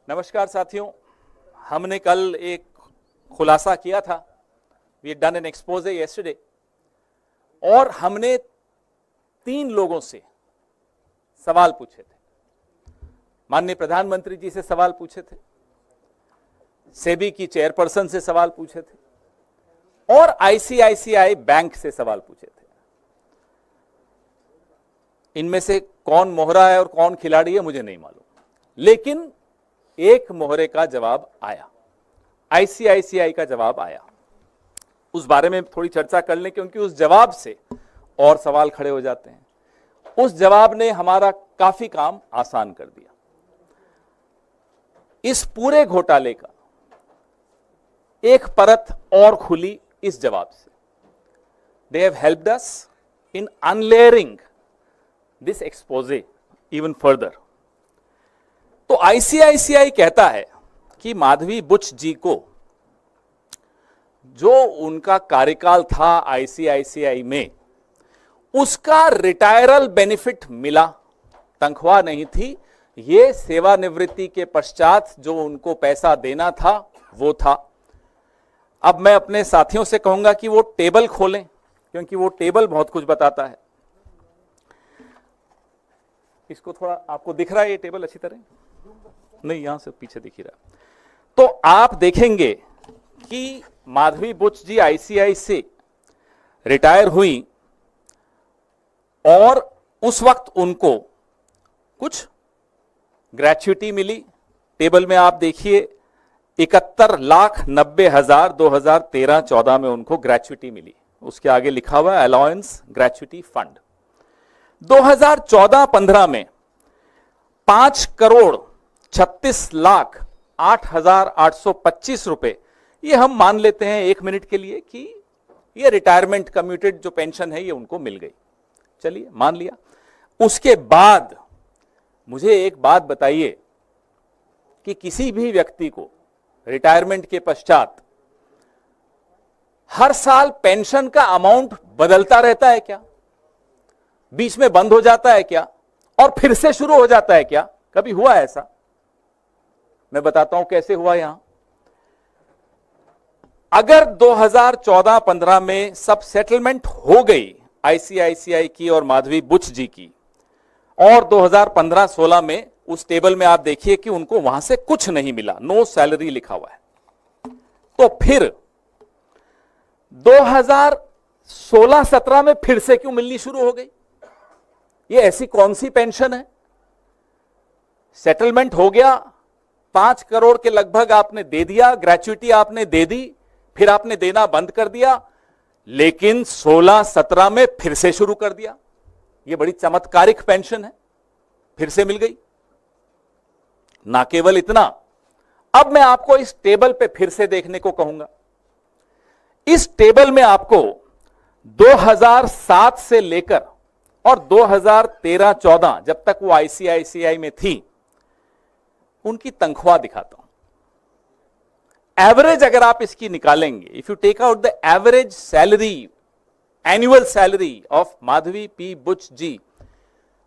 नमस्कार साथियों, हमने कल एक खुलासा किया था, we had done an expose yesterday, और हमने 3 लोगों से सवाल पूछे थे। माननीय प्रधानमंत्री जी से सवाल पूछे थे, सेबी की चेयरपर्सन से सवाल पूछे थे और आईसीआईसीआई बैंक से सवाल पूछे थे। इनमें से कौन मोहरा है और कौन खिलाड़ी है मुझे नहीं मालूम, लेकिन एक मोहरे का जवाब आया, आईसीआईसीआई का जवाब आया। उस बारे में थोड़ी चर्चा कर लें, क्योंकि उस जवाब से और सवाल खड़े हो जाते हैं। उस जवाब ने हमारा काफी काम आसान कर दिया। इस पूरे घोटाले का एक परत और खुली इस जवाब से। They have helped us in unlayering this exposé even further. तो आईसीआईसीआई कहता है कि माधवी बुच जी को जो उनका कार्यकाल था आईसीआईसीआई में, उसका रिटायरल बेनिफिट मिला, तनख्वाह नहीं थी, ये सेवानिवृत्ति के पश्चात जो उनको पैसा देना था वो था। अब मैं अपने साथियों से कहूंगा कि वो टेबल खोलें, क्योंकि वो टेबल बहुत कुछ बताता है। इसको थोड़ा आपको दिख रहा है ये टेबल अच्छी तरह? नहीं, यहां से पीछे दिख ही रहा। तो आप देखेंगे कि माधवी बुच जी आईसीआई से रिटायर हुई और उस वक्त उनको कुछ ग्रेच्युटी मिली। टेबल में आप देखिए 71,90,000 2013-14 में उनको ग्रेच्युटी मिली। उसके आगे लिखा हुआ है अलाउंस ग्रेच्युटी फंड। 2014-15 में 5,36,08,825 रुपए, ये हम मान लेते हैं 1 मिनट के लिए कि ये रिटायरमेंट कम्यूटेड जो पेंशन है ये उनको मिल गई, चलिए मान लिया। उसके बाद मुझे एक बात बताइए कि किसी भी व्यक्ति को रिटायरमेंट के पश्चात हर साल पेंशन का अमाउंट बदलता रहता है क्या? बीच में बंद हो जाता है क्या और फिर से शुरू हो जाता है क्या? कभी हुआ ऐसा? मैं बताता हूं कैसे हुआ। यहां अगर 2014-15 में सब सेटलमेंट हो गई आईसीआईसीआई की और माधवी बुच जी की, और 2015-16 में उस टेबल में आप देखिए कि उनको वहां से कुछ नहीं मिला, नो सैलरी लिखा हुआ है, तो फिर 2016-17 में फिर से क्यों मिलनी शुरू हो गई? ये ऐसी कौन सी पेंशन है? सेटलमेंट हो गया, 5 करोड़ के लगभग आपने दे दिया, ग्रेच्युटी आपने दे दी, फिर आपने देना बंद कर दिया, लेकिन 16-17 में फिर से शुरू कर दिया। ये बड़ी चमत्कारिक पेंशन है, फिर से मिल गई। ना केवल इतना, अब मैं आपको इस टेबल पे फिर से देखने को कहूंगा। इस टेबल में आपको 2007 से लेकर और 2013-14 जब तक वो आईसीआईसीआई में थी, उनकी तनख्वाह दिखाता हूं। एवरेज अगर आप इसकी निकालेंगे, if you take out the average salary, annual salary of Madhabi P Buch ji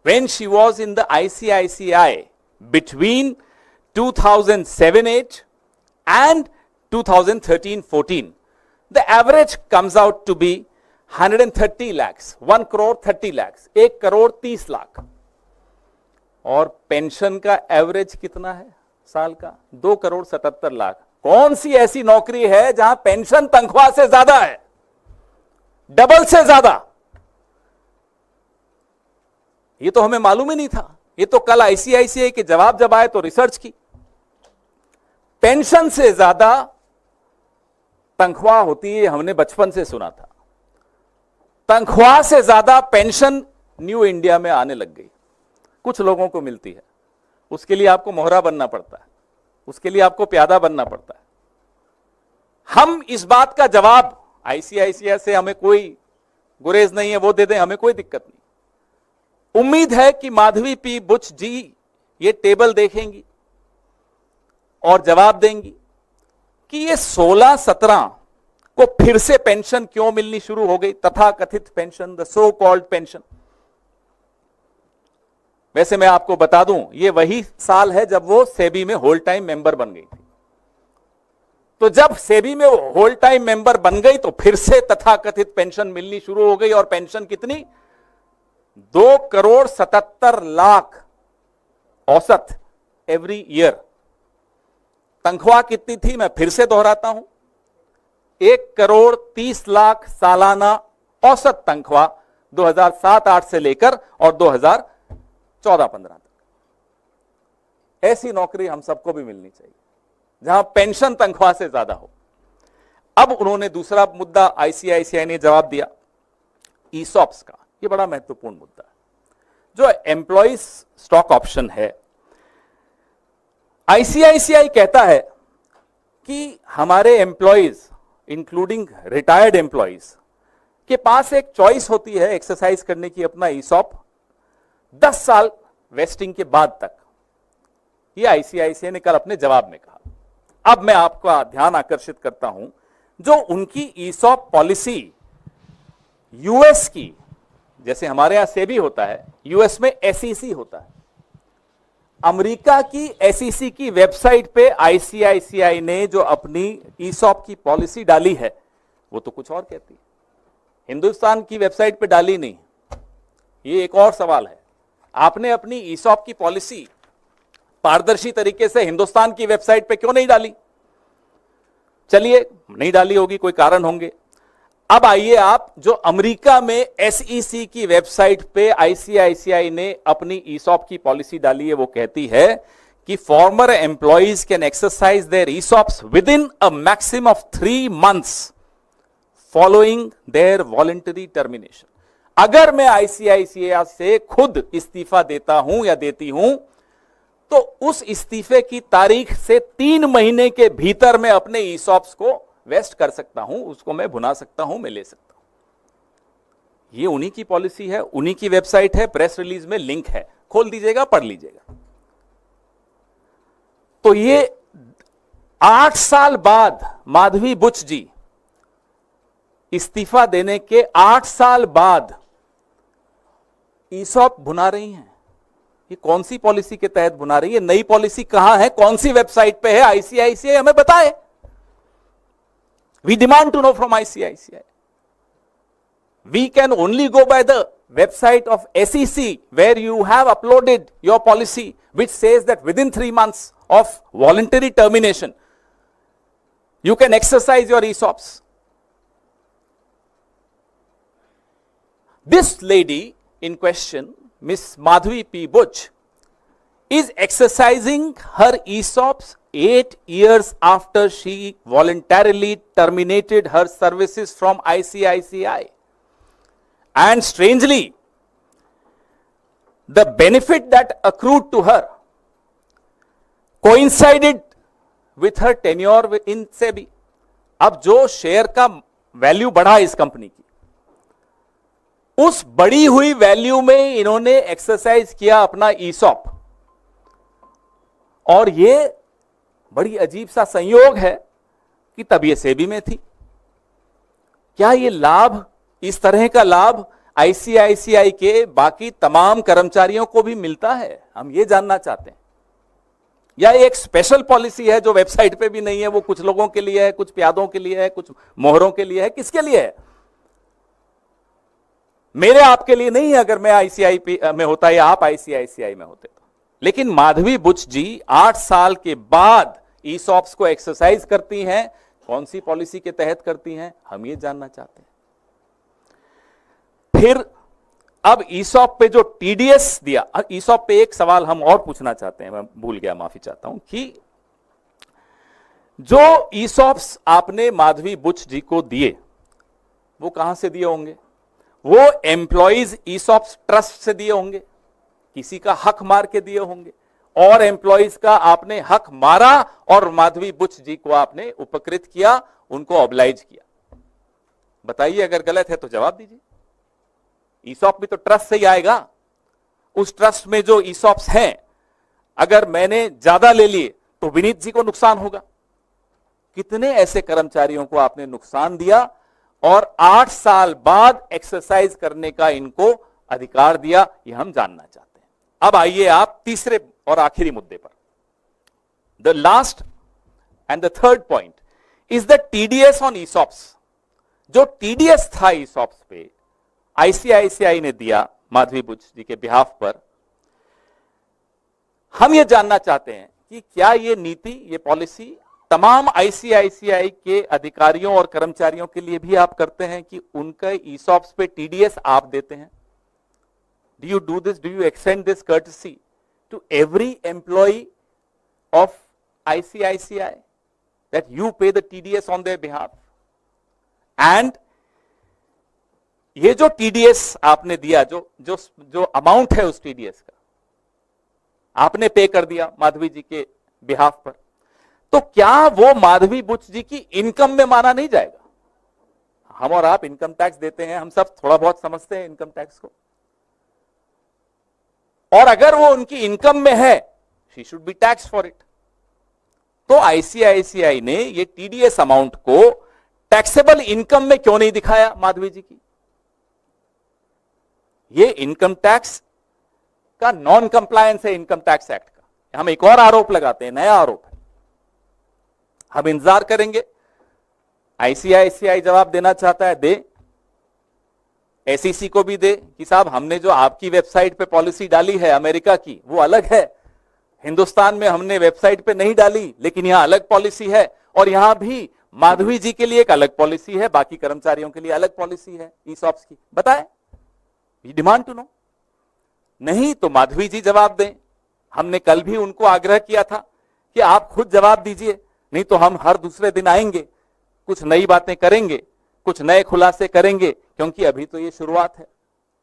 when she was in the ICICI between 2007-8 and 2013-14, the average comes out to be 130 lakhs, 1 crore 30 lakhs, 1 crore 30 lakh. और पेंशन का एवरेज कितना है साल का? 2 करोड़ 77 लाख। कौन सी ऐसी नौकरी है जहां पेंशन तनख्वाह से ज्यादा है, डबल से ज्यादा? ये तो हमें मालूम ही नहीं था। ये तो कल आईसीआईसीआई के जवाब जब आए तो रिसर्च की, पेंशन से ज्यादा तनख्वाह होती है, हमने बचपन से सुना था। तनख्वाह से ज्यादा पेंशन न्यू इंडिया में आने लग गई, कुछ लोगों को मिलती है। उसके लिए आपको मोहरा बनना पड़ता है, उसके लिए आपको प्यादा बनना पड़ता है। हम इस बात का जवाब, आईसीआईसीआई से हमें कोई गुरेज नहीं है, वो दे दें, हमें कोई दिक्कत नहीं। उम्मीद है कि माधवी पी बुच जी ये टेबल देखेंगी और जवाब देंगी कि ये 16-17 को फिर से पेंशन क्यों मिलनी शुरू हो गई, तथा कथित pension, the so called pension. वैसे मैं आपको बता दूं, ये वही साल है जब वो सेबी में होल टाइम मेंबर बन गई थी। तो जब सेबी में होल टाइम मेंबर बन गई तो फिर से तथाकथित पेंशन मिलनी शुरू हो गई। और पेंशन कितनी? 2,77,00,000 औसत एवरी ईयर। तनख्वाह कितनी थी? मैं फिर से दोहराता हूं, 1,30,00,000 सालाना औसत तनख्वाह 2007-8 से लेकर और 2014-15 तक। ऐसी नौकरी हम सबको भी मिलनी चाहिए जहां पेंशन तनख्वाह से ज्यादा हो। अब उन्होंने दूसरा मुद्दा आईसीआईसीआई ने जवाब दिया ईसॉप्स का। यह बड़ा महत्वपूर्ण मुद्दा है। जो एम्प्लॉइज स्टॉक ऑप्शन है, आईसीआईसीआई कहता है कि हमारे एम्प्लॉइज इंक्लूडिंग रिटायर्ड एम्प्लॉइज के पास एक चॉइस होती है एक्सरसाइज करने की अपना ईसॉप 10 साल वेस्टिंग के बाद तक। ये आईसीआईसीआई ने कल अपने जवाब में कहा। अब मैं आपका ध्यान आकर्षित करता हूं, जो उनकी ईसॉप पॉलिसी यूएस की, जैसे हमारे यहां सेबी होता है, यूएस में एसईसी होता है। अमेरिका की एसईसी की वेबसाइट पे आईसीआईसीआई ने जो अपनी ईसॉप की पॉलिसी डाली है वो तो कुछ और कहती है, हिंदुस्तान की वेबसाइट पे डाली नहीं। ये एक और सवाल है, आपने अपनी ईसॉप की पॉलिसी पारदर्शी तरीके से हिंदुस्तान की वेबसाइट पे क्यों नहीं डाली? चलिए, नहीं डाली होगी, कोई कारण होंगे। अब आइए आप, जो अमेरिका में एसईसी की वेबसाइट पे आईसीआईसीआई ने अपनी ईसॉप की पॉलिसी डाली है, वो कहती है कि former employees can exercise their ESOPs within a maximum of 3 months following their voluntary termination. अगर मैं आईसीआईसीआई से खुद इस्तीफा देता हूं या देती हूं, तो उस इस्तीफे की तारीख से 3 महीने के भीतर मैं अपने ईसॉप्स को वेस्ट कर सकता हूं, उसको मैं भुना सकता हूं, मैं ले सकता हूं। ये उन्हीं की पॉलिसी है, उन्हीं की वेबसाइट है, प्रेस रिलीज में लिंक है, खोल दीजिएगा, पढ़ लीजिएगा। तो ये 8 साल बाद माधवी बुच जी इस्तीफा देने के 8 साल बाद ईसॉप भुना रही हैं। ये कौन सी पॉलिसी के तहत भुना रही है? नई पॉलिसी कहां है, कौन सी वेबसाइट पे है? आईसीआईसीआई हमें बताए। We demand to know from ICICI. We can only go by the website of SEC where you have uploaded your policy which says that within 3 months of voluntary termination you can exercise your ESOPs. This lady in question, Miss Madhvi P. Buch, is exercising her ESOPs 8 years after she voluntarily terminated her services from ICICI. And strangely, the benefit that accrued to her coincided with her tenure in SEBI. अब जो share का value बढ़ा इस company की, उस बढ़ी हुई value में इन्होंने एक्सरसाइज किया अपना ईसॉप। और ये बड़ी अजीब सा संयोग है कि तब ये सेबी में थी। क्या ये लाभ, इस तरह का लाभ आईसीआईसीआई के बाकी तमाम कर्मचारियों को भी मिलता है? हम ये जानना चाहते हैं। या एक स्पेशल पॉलिसी है जो वेबसाइट पे भी नहीं है, वो कुछ लोगों के लिए है, कुछ प्यादों के लिए है, कुछ मोहरों के लिए है, किसके लिए है? मेरे आपके लिए नहीं है। अगर मैं आईसीआई में होता या आप आईसीआईसीआई में होते तो। लेकिन माधवी बुच जी 8 साल के बाद ईसॉप्स को एक्सरसाइज करती हैं। कौन सी पॉलिसी के तहत करती हैं, हम ये जानना चाहते हैं। फिर अब ईसॉप पे जो टीडीएस दिया, ईसॉप पे एक सवाल हम और पूछना चाहते हैं, मैं भूल गया, माफी चाहता हूं, कि जो ईसॉप्स आपने माधवी बुच जी को दिए वो कहां से दिए होंगे? वो एम्प्लॉइज ईसॉप्स ट्रस्ट से दिए होंगे, किसी का हक मार के दिए होंगे, और एम्प्लॉइज का आपने हक मारा और माधवी बुच जी को आपने उपकृत किया, उनको ऑब्लाइज किया। बताइए, अगर गलत है तो जवाब दीजिए। ईसॉप भी तो ट्रस्ट से ही आएगा। उस ट्रस्ट में जो ईसॉप्स हैं, अगर मैंने ज्यादा ले लिए तो विनीत जी को नुकसान होगा। कितने ऐसे कर्मचारियों को आपने नुकसान दिया और 8 साल बाद एक्सरसाइज करने का इनको अधिकार दिया, यह हम जानना चाहते हैं। अब आइए आप तीसरे और आखिरी मुद्दे पर। The last and the third point is the TDS on ESOPs. जो टीडीएस था ईसॉप्स पे आईसीआईसीआई ने दिया माधवी बुच जी के बिहाफ पर, हम ये जानना चाहते हैं कि क्या ये नीति, ये पॉलिसी तमाम आईसीआईसीआई के अधिकारियों और कर्मचारियों के लिए भी आप करते हैं कि उनका ईसॉप्स पे टीडीएस आप देते हैं? Do you do this? Do you extend this courtesy to every employee of ICICI that you pay the TDS on their behalf? And ये जो TDS आपने दिया, जो अमाउंट है उस TDS का आपने पे कर दिया माधवी जी के बिहाफ पर, तो क्या वो माधवी बुच जी की इनकम में माना नहीं जाएगा? हम और आप इनकम टैक्स देते हैं, हम सब थोड़ा बहुत समझते हैं इनकम टैक्स को, और अगर वो उनकी इनकम में है, she should be tax for it. तो आईसीआईसीआई ने ये टीडीएस अमाउंट को टैक्सेबल इनकम में क्यों नहीं दिखाया माधवी जी की? ये इनकम टैक्स का नॉन कंप्लायंस है इनकम टैक्स एक्ट का। हम एक और आरोप लगाते हैं, नया आरोप है। हम इंतजार करेंगे, आईसीआईसीआई जवाब देना चाहता है दे, एसईसी को भी दे कि साहब हमने जो आपकी वेबसाइट पे पॉलिसी डाली है अमेरिका की वो अलग है, हिंदुस्तान में हमने वेबसाइट पे नहीं डाली, लेकिन यहां अलग पॉलिसी है, और यहां भी माधवी जी के लिए एक अलग पॉलिसी है, बाकी कर्मचारियों के लिए अलग पॉलिसी है ईसॉप्स की। बताएं, वी डिमांड टू नो। नहीं तो माधवी जी जवाब दें। हमने कल भी उनको आग्रह किया था कि आप खुद जवाब दीजिए, नहीं तो हम हर दूसरे दिन आएंगे, कुछ नई बातें करेंगे, कुछ नए खुलासे करेंगे, क्योंकि अभी तो ये शुरुआत है।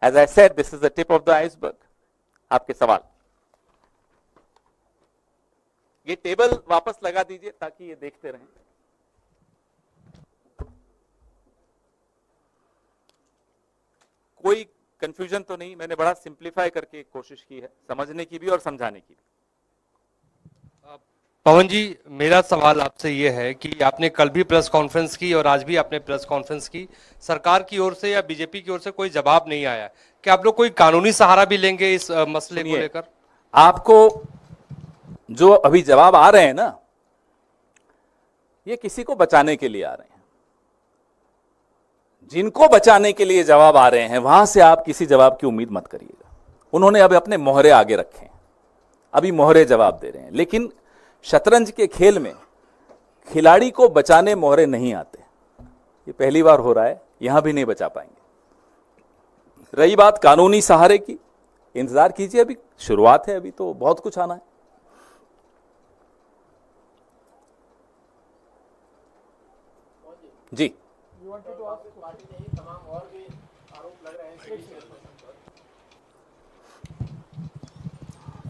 As I said, this is the tip of the iceberg. आपके सवाल, ये टेबल वापस लगा दीजिए ताकि ये देखते रहें। कोई कंफ्यूजन तो नहीं? मैंने बड़ा सिंप्लीफाई करके कोशिश की है समझने की भी और समझाने की भी। पवन जी, मेरा सवाल आपसे ये है कि आपने कल भी प्रेस कॉन्फ्रेंस की और आज भी आपने प्रेस कॉन्फ्रेंस की, सरकार की ओर से या बीजेपी की ओर से कोई जवाब नहीं आया। क्या आप लोग कोई कानूनी सहारा भी लेंगे इस मसले को लेकर? आपको जो अभी जवाब आ रहे हैं ना, ये किसी को बचाने के लिए आ रहे हैं। जिनको बचाने के लिए जवाब आ रहे हैं वहां से आप किसी जवाब की उम्मीद मत करिएगा। उन्होंने अब अपने मोहरे आगे रखे हैं, अभी मोहरे जवाब दे रहे हैं, लेकिन शतरंज के खेल में खिलाड़ी को बचाने मोहरे नहीं आते। ये पहली बार हो रहा है, यहां भी नहीं बचा पाएंगे। रही बात कानूनी सहारे की, इंतजार कीजिए, अभी शुरुआत है, अभी तो बहुत कुछ आना है। जी,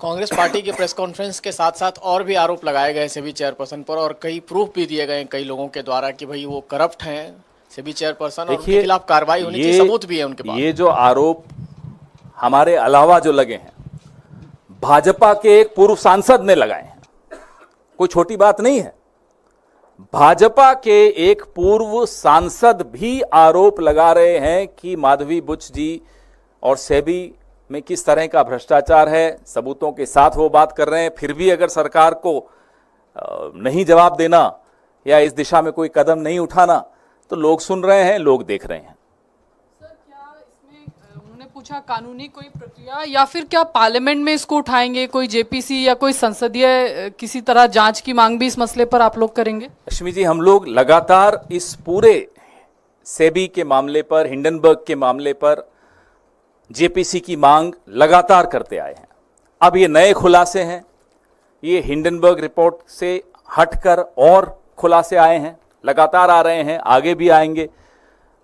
कांग्रेस पार्टी के प्रेस कॉन्फ्रेंस के साथ साथ और भी आरोप लगाए गए सेबी चेयरपर्सन पर, और कई प्रूफ भी दिए गए कई लोगों के द्वारा कि भाई वो करप्ट हैं सेबी चेयरपर्सन, और उनके खिलाफ कार्रवाई होनी चाहिए, सबूत भी है उनके पास। ये जो आरोप हमारे अलावा जो लगे हैं, भाजपा के एक पूर्व सांसद ने लगाए हैं, कोई छोटी बात नहीं है। भाजपा के एक पूर्व सांसद भी आरोप लगा रहे हैं कि माधवी बुच जी और सेबी में किस तरह का भ्रष्टाचार है, सबूतों के साथ वो बात कर रहे हैं। फिर भी अगर सरकार को नहीं जवाब देना या इस दिशा में कोई कदम नहीं उठाना, तो लोग सुन रहे हैं, लोग देख रहे हैं। सर, क्या इसमें उन्होंने पूछा कानूनी कोई प्रक्रिया, या फिर क्या पार्लियामेंट में इसको उठाएंगे, कोई जेपीसी या कोई संसदीय किसी तरह जांच की मांग भी इस मसले पर आप लोग करेंगे? लक्ष्मी जी, हम लोग लगातार इस पूरे सेबी के मामले पर, हिंडनबर्ग के मामले पर जेपीसी की मांग लगातार करते आए हैं। अब ये नए खुलासे हैं, ये हिंडनबर्ग रिपोर्ट से हटकर और खुलासे आए हैं, लगातार आ रहे हैं, आगे भी आएंगे।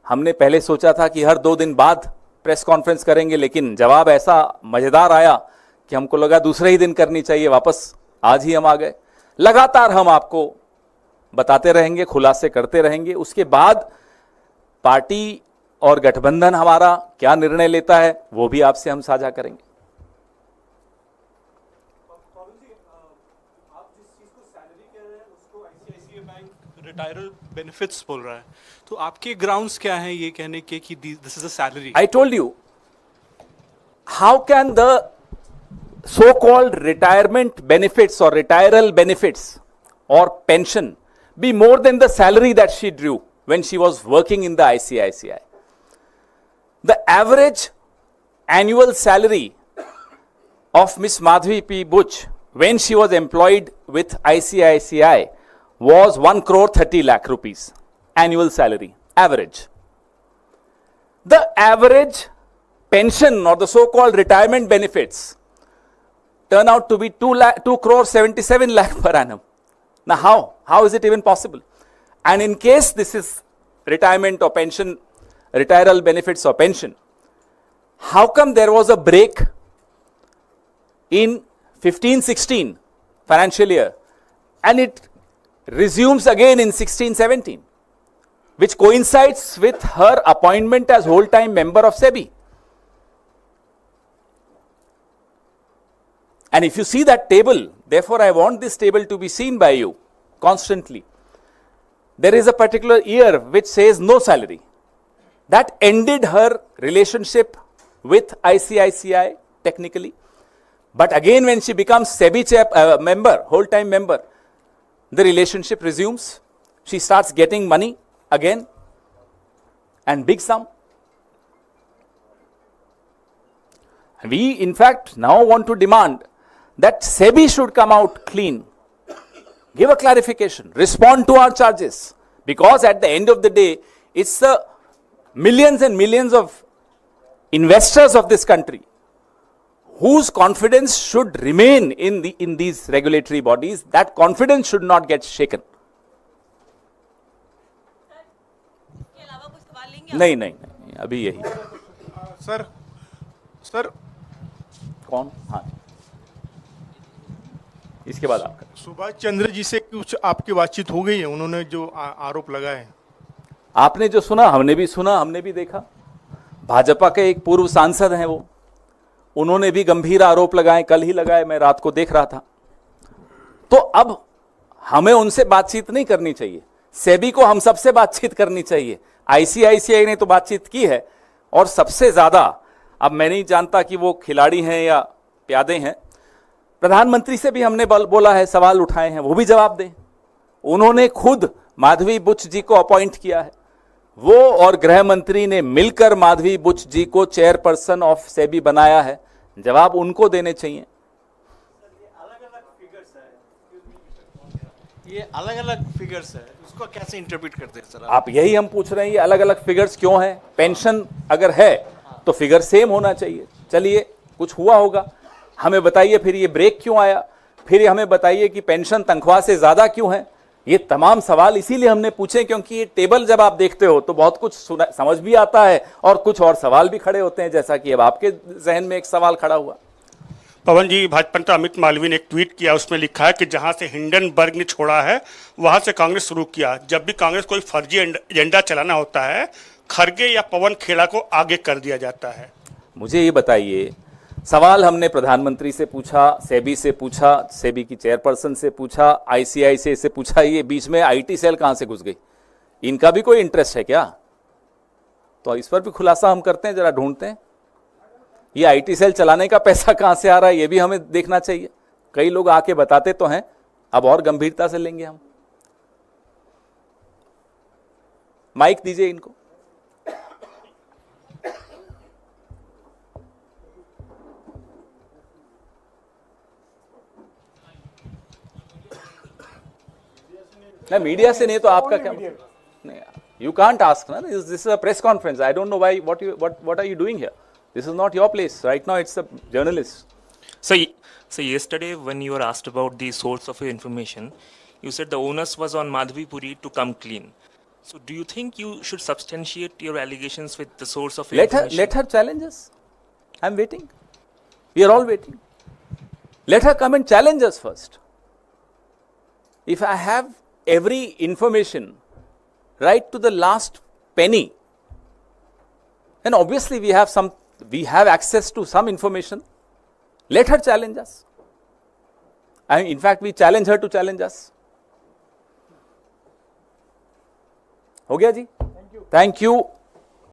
हमने पहले सोचा था कि हर 2 दिन बाद प्रेस कॉन्फ्रेंस करेंगे, लेकिन जवाब ऐसा मजेदार आया कि हमको लगा दूसरे ही दिन करनी चाहिए, वापस आज ही हम आ गए। लगातार हम आपको बताते रहेंगे, खुलासे करते रहेंगे। उसके बाद पार्टी और गठबंधन हमारा क्या निर्णय लेता है वो भी आपसे हम साझा करेंगे। आप जिस चीज को सैलरी कह रहे हैं उसको आईसीआईसीआई बैंक रिटायरल बेनिफिट्स बोल रहा है, तो आपके ग्राउंड्स क्या हैं ये कहने के कि this is a salary? I told you, how can the so-called retirement benefits or retiral benefits or pension be more than the salary that she drew when she was working in the ICICI. The average annual salary of Miss Madhavi P. Buch when she was employed with ICICI was 1 crore 30 lakh rupees annual salary, average. The average pension or the so-called retirement benefits turn out to be 2 crore 77 lakh per annum. Now how is it even possible? And in case this is retirement or pension, retiral benefits or pension, how come there was a break in 15-16 financial year and it resumes again in 16-17, which coincides with her appointment as whole-time member of SEBI? And if you see that table, therefore I want this table to be seen by you constantly. There is a particular year which says no salary. That ended her relationship with ICICI technically. But again, when she becomes SEBI member, whole-time member, the relationship resumes. She starts getting money again and big sum. We in fact now want to demand that SEBI should come out clean, give a clarification, respond to our charges, because at the end of the day, it's the millions and millions of investors of this country whose confidence should remain in these regulatory bodies. That confidence should not get shaken. नहीं, अभी यही sir कौन? हाँ, इसके बाद आपका। सुभाष चंद्र जी से कुछ आपकी बातचीत हो गई है? उन्होंने जो आरोप लगाए, आपने जो सुना, हमने भी देखा। भाजपा के एक पूर्व सांसद हैं वो, उन्होंने भी गंभीर आरोप लगाए, कल ही लगाए, मैं रात को देख रहा था। तो अब हमें उनसे बातचीत नहीं करनी चाहिए, सेबी को हम सबसे बातचीत करनी चाहिए। आईसीआईसीआई ने तो बातचीत की है, और सबसे ज्यादा, अब मैं नहीं जानता कि वो खिलाड़ी हैं या प्यादे हैं, प्रधानमंत्री से भी हमने बोला है, सवाल उठाए हैं, वो भी जवाब दें। उन्होंने खुद माधवी बुच जी को अपॉइंट किया है, वो और गृह मंत्री ने मिलकर माधवी बुच जी को चेयरपर्सन ऑफ सेबी बनाया है, जवाब उनको देने चाहिए। ये अलग अलग फिगर्स है, उसको कैसे इंटरप्रेट करते हैं सर आप? यही हम पूछ रहे हैं, ये अलग अलग फिगर्स क्यों हैं? पेंशन अगर है तो फिगर सेम होना चाहिए। चलिए, कुछ हुआ होगा, हमें बताइए फिर ये ब्रेक क्यों आया, फिर हमें बताइए कि पेंशन तनख्वाह से ज्यादा क्यों है। ये तमाम सवाल इसीलिए हमने पूछे क्योंकि ये टेबल जब आप देखते हो तो बहुत कुछ समझ भी आता है और कुछ और सवाल भी खड़े होते हैं, जैसा कि अब आपके जहन में एक सवाल खड़ा हुआ। पवन जी, भाजपा नेता अमित मालवीय ने एक ट्वीट किया, उसमें लिखा है कि जहां से हिंडनबर्ग ने छोड़ा है वहां से कांग्रेस शुरू किया। जब भी कांग्रेस कोई फर्जी एजेंडा चलाना होता है, खरगे या पवन खेड़ा को आगे कर दिया जाता है। मुझे ये बताइए, सवाल हमने प्रधानमंत्री से पूछा, सेबी से पूछा, सेबी की चेयरपर्सन से पूछा, आईसीआईसीआई से पूछा, ये बीच में आईटी सेल कहां से घुस गई? इनका भी कोई इंटरेस्ट है क्या? तो इस पर भी खुलासा हम करते हैं, जरा ढूंढते हैं। ये आईटी सेल चलाने का पैसा कहां से आ रहा है, ये भी हमें देखना चाहिए। कई लोग आके बताते तो हैं, अब और गंभीरता से लेंगे हम। माइक दीजिए इनको। नहीं, मीडिया से नहीं तो आपका क्या मतलब? नहीं, यू कांट आस्क ना, this is a press conference. I don't know why, what are you doing here? This is not your place. Right now, it's a journalist. So yesterday, when you were asked about the source of your information, you said the onus was on Madhavi Puri to come clean. So do you think you should substantiate your allegations with the source of your information? Let her challenge us. I'm waiting. We are all waiting. Let her come and challenge us first. If I have every information right to the last penny, then obviously we have access to some information. Let her challenge us. In fact, we challenge her to challenge us. हो गया जी? Thank you.